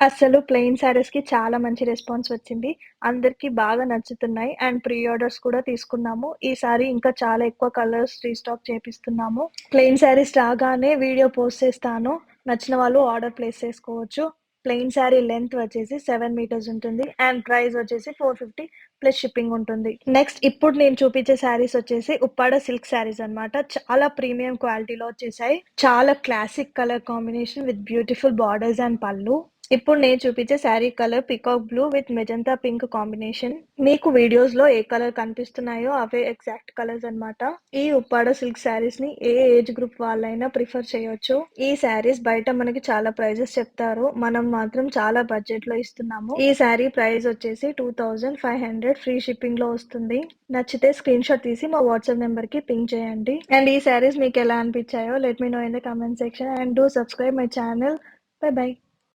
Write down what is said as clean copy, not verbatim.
అసలు ప్లెయిన్ శారీస్‌కి చాలా మంచి రెస్పాన్స్ వచ్చింది. అందరికి బాగా నచ్చుతున్నాయి. అండ్ ప్రీ ఆర్డర్స్ కూడా తీసుకున్నాము. ఈసారి ఇంకా చాలా ఎక్కువ కలర్స్ రీస్టాక్ చేపిస్తున్నాము. ప్లెయిన్ శారీస్ రాగానే వీడియో పోస్ట్ చేస్తాను. నచ్చిన వాళ్ళు ఆర్డర్ ప్లేస్ చేసుకోవచ్చు. ప్లెయిన్ శారీ లెంత్ వచ్చేసి 7 మీటర్స్ ఉంటుంది. అండ్ ప్రైస్ వచ్చేసి 450 ప్లస్ షిప్పింగ్ ఉంటుంది. నెక్స్ట్ ఇప్పుడు నేను చూపించే శారీస్ వచ్చేసి ఉప్పాడ సిల్క్ శారీస్ అన్నమాట. చాలా ప్రీమియం క్వాలిటీలో వచ్చేసాయి. చాలా classic colour combination with beautiful borders and పళ్ళు. ఇప్పుడు నేను చూపించే sari colour peacock blue with magenta pink combination. మీకు వీడియోస్ లో ఏ కలర్ కనిపిస్తున్నాయో అవే ఎగ్జాక్ట్ కలర్స్ అన్నమాట. ఈ ఉప్పాడ సిల్క్ శారీస్ ని ఏ ఏజ్ గ్రూప్ వాళ్ళైనా ప్రిఫర్ చేయొచ్చు. ఈ శారీస్ బయట మనకి చాలా ప్రైజెస్ చెప్తారు. మనం మాత్రం చాలా బడ్జెట్ లో ఇస్తున్నాము. ఈ శారీ ప్రైస్ వచ్చేసి 2500 ఫ్రీ షిప్పింగ్ లో వస్తుంది. నచ్చితే స్క్రీన్ షాట్ తీసి మా వాట్సాప్ నెంబర్ కి పింక్ చేయండి. అండ్ ఈ శారీస్ మీకు ఎలా అనిపించాయో let me know in the comment section and do subscribe my channel. Bye bye.